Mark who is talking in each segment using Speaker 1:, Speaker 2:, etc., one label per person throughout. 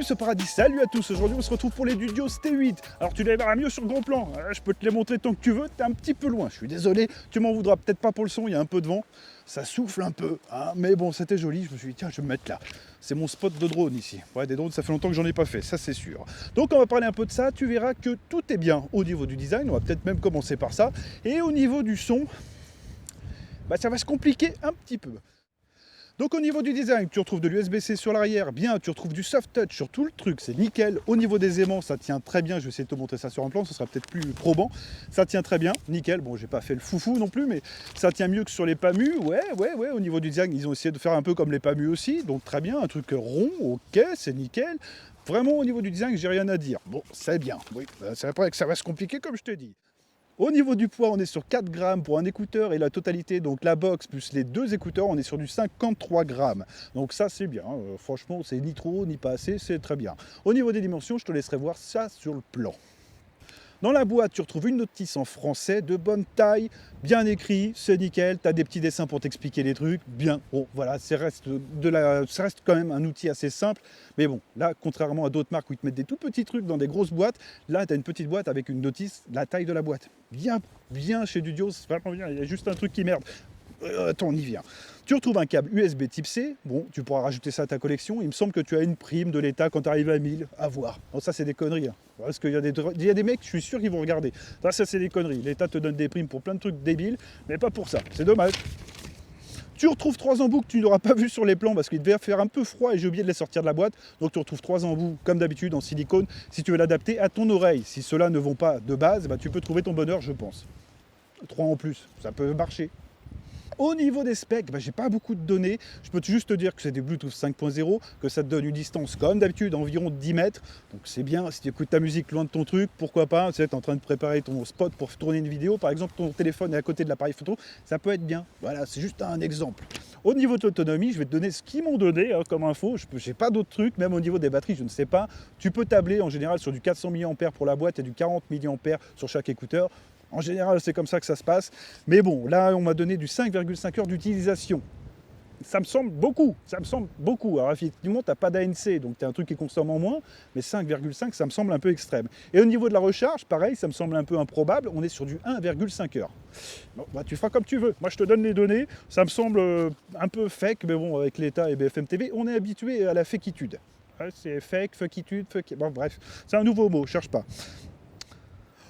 Speaker 1: ce paradis, salut à tous. Aujourd'hui on se retrouve pour les Dudios T8. Alors tu les verras mieux sur gros plan, je peux te les montrer tant que tu veux, t'es un petit peu loin. Je suis désolé, tu m'en voudras peut-être pas pour le son, il y a un peu de vent, ça souffle un peu, hein, mais bon c'était joli, je me suis dit tiens je vais me mettre là. C'est mon spot de drone ici. Ouais, des drones ça fait longtemps que j'en ai pas fait, ça c'est sûr. Donc on va parler un peu de ça, tu verras que tout est bien au niveau du design, on va peut-être même commencer par ça. Et au niveau du son, ça va se compliquer un petit peu. Donc au niveau du design, tu retrouves de l'USB-C sur l'arrière, bien, tu retrouves du soft touch sur tout le truc, c'est nickel. Au niveau des aimants, ça tient très bien, je vais essayer de te montrer ça sur un plan, ce sera peut-être plus probant. Ça tient très bien, nickel, bon j'ai pas fait le foufou non plus, mais ça tient mieux que sur les PAMU, ouais, au niveau du design, ils ont essayé de faire un peu comme les PAMU aussi, donc très bien, un truc rond, ok, c'est nickel. Vraiment au niveau du design, j'ai rien à dire. Bon, c'est bien, oui, c'est après que ça va se compliquer comme je te dis. Au niveau du poids, on est sur 4 grammes pour un écouteur et la totalité, donc la box plus les deux écouteurs, on est sur du 53 grammes. Donc ça c'est bien, franchement c'est ni trop ni pas assez, c'est très bien. Au niveau des dimensions, je te laisserai voir ça sur le plan. Dans la boîte, tu retrouves une notice en français de bonne taille, bien écrit, c'est nickel, tu as des petits dessins pour t'expliquer les trucs, bien. Bon, voilà, ça reste quand même un outil assez simple, mais bon, là, contrairement à d'autres marques où ils te mettent des tout petits trucs dans des grosses boîtes, là, tu as une petite boîte avec une notice, la taille de la boîte. Bien chez Dudios, c'est vraiment bien, il y a juste un truc qui merde. Attends, on y vient. Tu retrouves un câble USB type C, bon, tu pourras rajouter ça à ta collection. Il me semble que tu as une prime de l'État quand tu arrives à 1000, à voir. Bon, ça, c'est des conneries. Hein. Parce qu'il y a des mecs, je suis sûr qu'ils vont regarder. Ça c'est des conneries. L'État te donne des primes pour plein de trucs débiles, mais pas pour ça. C'est dommage. Tu retrouves 3 embouts que tu n'auras pas vu sur les plans parce qu'il devait faire un peu froid et j'ai oublié de les sortir de la boîte. Donc tu retrouves 3 embouts comme d'habitude en silicone si tu veux l'adapter à ton oreille. Si ceux-là ne vont pas de base, tu peux trouver ton bonheur, je pense. 3 en plus, ça peut marcher. Au niveau des specs, j'ai pas beaucoup de données. Je peux juste te dire que c'est des Bluetooth 5.0, que ça te donne une distance comme d'habitude environ 10 mètres. Donc c'est bien, si tu écoutes ta musique loin de ton truc, pourquoi pas, tu es en train de préparer ton spot pour tourner une vidéo, par exemple ton téléphone est à côté de l'appareil photo, ça peut être bien. Voilà, c'est juste un exemple. Au niveau de l'autonomie, je vais te donner ce qu'ils m'ont donné comme info. Je n'ai pas d'autres trucs, même au niveau des batteries, je ne sais pas. Tu peux tabler en général sur du 400 mAh pour la boîte et du 40 mAh sur chaque écouteur. En général, c'est comme ça que ça se passe. Mais bon, là, on m'a donné du 5,5 heures d'utilisation. Ça me semble beaucoup. Alors, effectivement, tu n'as pas d'ANC, donc tu as un truc qui consomme en moins. Mais 5,5, ça me semble un peu extrême. Et au niveau de la recharge, pareil, ça me semble un peu improbable. On est sur du 1,5 heures. Bon, tu feras comme tu veux. Moi, je te donne les données. Ça me semble un peu fake, mais bon, avec l'État et BFM TV, on est habitué à la fakeitude. Ouais, c'est fake, fuckitude, fuck... Bon, bref, c'est un nouveau mot, cherche pas.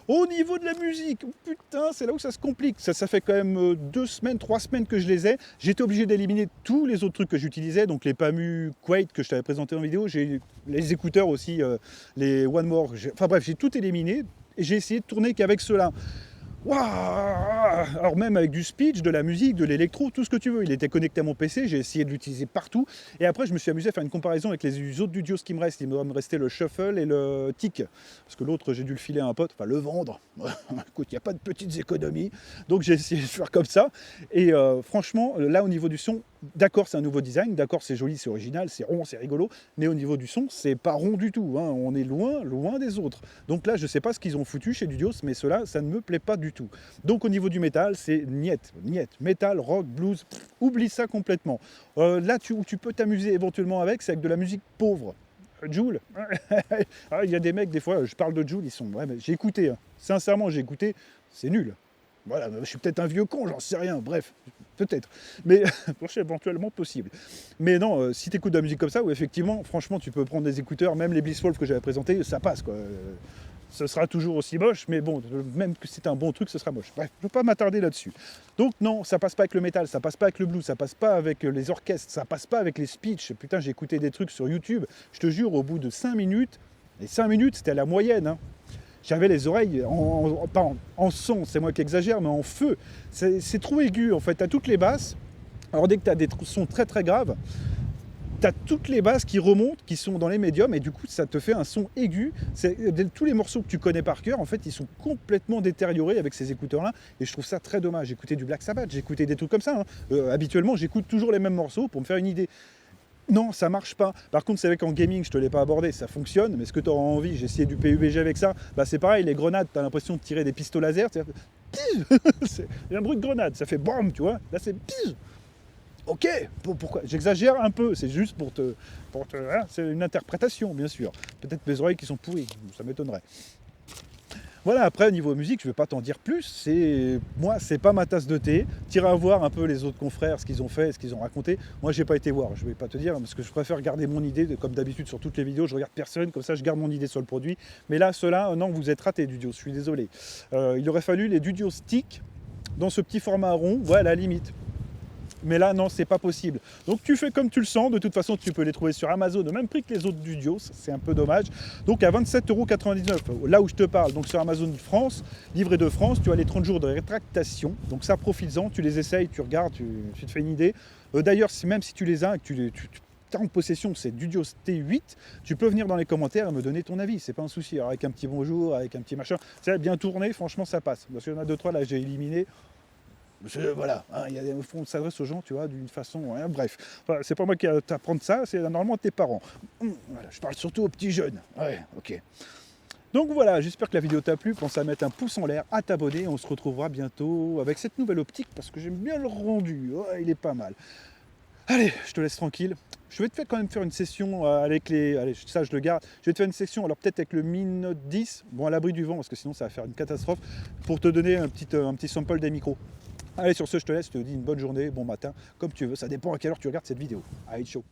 Speaker 1: Au niveau de la musique, putain, c'est là où ça se complique. Ça fait quand même 2 semaines, 3 semaines que je les ai. J'étais obligé d'éliminer tous les autres trucs que j'utilisais, donc les PAMU Quate que je t'avais présenté en vidéo, j'ai les écouteurs aussi, les One More, enfin bref, j'ai tout éliminé et j'ai essayé de tourner qu'avec ceux-là. Waouh! Alors même avec du speech, de la musique, de l'électro, tout ce que tu veux. Il était connecté à mon PC, j'ai essayé de l'utiliser partout. Et après, je me suis amusé à faire une comparaison avec les autres Dudios qui me restent. Il me restait le Shuffle et le Tic. Parce que l'autre, j'ai dû le filer à un pote, enfin le vendre. Écoute, il n'y a pas de petites économies. Donc j'ai essayé de faire comme ça. Et franchement, là au niveau du son, d'accord, c'est un nouveau design, d'accord, c'est joli, c'est original, c'est rond, c'est rigolo, mais au niveau du son, c'est pas rond du tout, hein. On est loin des autres. Donc là, je sais pas ce qu'ils ont foutu chez Dudios, mais cela, ça ne me plaît pas du tout. Donc au niveau du métal, c'est niet. Métal, rock, blues, oublie ça complètement. Là, où tu peux t'amuser éventuellement avec, c'est avec de la musique pauvre. Jul, il y a des mecs, des fois, je parle de Jul, ils sont... Ouais, mais j'ai écouté, hein. Sincèrement, j'ai écouté, c'est nul. Voilà, je suis peut-être un vieux con, j'en sais rien, bref, peut-être. Mais c'est éventuellement possible. Mais non, si tu écoutes de la musique comme ça, où effectivement, franchement, tu peux prendre des écouteurs, même les Blisswolf que j'avais présentés, ça passe, quoi. Ce sera toujours aussi moche, mais bon, même que c'est un bon truc, ce sera moche. Bref, je ne veux pas m'attarder là-dessus. Donc non, ça passe pas avec le métal, ça passe pas avec le blues, ça passe pas avec les orchestres, ça passe pas avec les speeches. Putain, j'ai écouté des trucs sur YouTube, je te jure, au bout de 5 minutes, les 5 minutes, c'était à la moyenne, hein. J'avais les oreilles en son, c'est moi qui exagère, mais en feu. C'est trop aigu, en fait. Tu as toutes les basses. Alors, dès que tu as des sons très très graves, tu as toutes les basses qui remontent, qui sont dans les médiums, et du coup, ça te fait un son aigu. Tous les morceaux que tu connais par cœur, en fait, ils sont complètement détériorés avec ces écouteurs-là, et je trouve ça très dommage. J'écoutais du Black Sabbath, j'écoutais des trucs comme ça, hein. Habituellement, j'écoute toujours les mêmes morceaux pour me faire une idée. Non, ça marche pas. Par contre, c'est vrai qu'en gaming, je te l'ai pas abordé, ça fonctionne, mais est-ce que tu auras envie? J'ai essayé du PUBG avec ça, c'est pareil, les grenades, tu as l'impression de tirer des pistolets laser, il y a un bruit de grenade, ça fait BAM, tu vois, là c'est pisse. Ok, pourquoi? J'exagère un peu, c'est juste hein, c'est une interprétation, bien sûr. Peut-être mes oreilles qui sont pourries, ça m'étonnerait. Voilà, après, au niveau musique, je ne vais pas t'en dire plus. Moi, c'est pas ma tasse de thé. T'iras voir un peu les autres confrères, ce qu'ils ont fait, ce qu'ils ont raconté. Moi, j'ai pas été voir, je vais pas te dire, parce que je préfère garder mon idée, comme d'habitude sur toutes les vidéos, je regarde personne, comme ça je garde mon idée sur le produit. Mais là, ceux-là, non, vous êtes ratés, Dudio, je suis désolé. Il aurait fallu les Dudio Stick dans ce petit format rond, ouais, à la limite. Mais là, non, c'est pas possible. Donc tu fais comme tu le sens. De toute façon, tu peux les trouver sur Amazon au même prix que les autres Dudio. C'est un peu dommage. Donc à 27,99 €. Là où je te parle, donc sur Amazon France, livré de France, tu as les 30 jours de rétractation. Donc ça, profites-en. Tu les essayes, tu regardes, tu te fais une idée. D'ailleurs, même si tu les as et que tu as en possession, c'est Dudio T8, tu peux venir dans les commentaires et me donner ton avis. C'est pas un souci. Alors, avec un petit bonjour, avec un petit machin. C'est bien tourné, franchement, ça passe. Parce qu'il y en a 2-3 là, j'ai éliminé. Voilà, hein, on s'adresse aux gens, tu vois, d'une façon. Hein, bref, enfin, c'est pas moi qui t'apprendre ça, c'est normalement tes parents. Voilà, je parle surtout aux petits jeunes. Ouais, ok. Donc voilà, j'espère que la vidéo t'a plu. Pense à mettre un pouce en l'air, à t'abonner. On se retrouvera bientôt avec cette nouvelle optique parce que j'aime bien le rendu. Ouais, il est pas mal. Allez, je te laisse tranquille. Je vais te faire quand même faire une session avec les. Allez, ça je le garde. Je vais te faire une session, alors peut-être avec le Mi Note 10, bon à l'abri du vent parce que sinon ça va faire une catastrophe, pour te donner un petit sample des micros. Allez, sur ce, je te laisse, je te dis une bonne journée, bon matin, comme tu veux. Ça dépend à quelle heure tu regardes cette vidéo. Allez, ciao.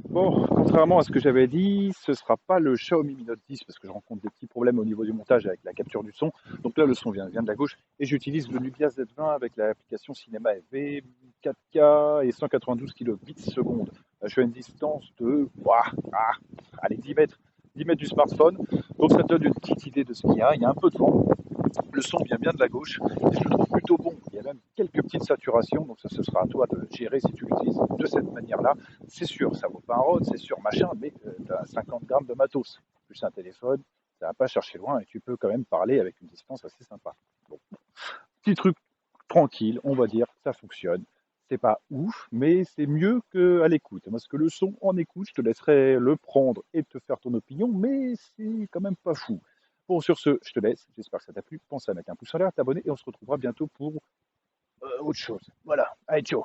Speaker 2: Bon, contrairement à ce que j'avais dit, ce sera pas le Xiaomi Mi Note 10 parce que je rencontre des petits problèmes au niveau du montage avec la capture du son. Donc là, le son vient de la gauche et j'utilise le Nubia Z20 avec l'application Cinéma FV 4K et 192 kbps seconde. Je suis à une distance de allez, 10 mètres, 10 mètres du smartphone. Donc ça te donne une petite idée de ce qu'il y a. Il y a un peu de vent. Le son vient bien de la gauche et je le trouve plutôt bon. Il y a même quelques petites saturations, donc ça ce sera à toi de gérer si tu l'utilises de cette manière-là. C'est sûr, ça vaut pas un rod, c'est sûr, machin, mais tu as 50 grammes de matos, plus un téléphone, ça va pas chercher loin et tu peux quand même parler avec une distance assez sympa. Bon. Petit truc tranquille, on va dire, ça fonctionne. C'est pas ouf, mais c'est mieux qu'à l'écoute. Parce que le son en écoute, je te laisserai le prendre et te faire ton opinion, mais c'est quand même pas fou. Bon, sur ce, je te laisse. J'espère que ça t'a plu. Pense à mettre un pouce en l'air, t'abonner et on se retrouvera bientôt pour autre chose. Voilà. Allez, ciao.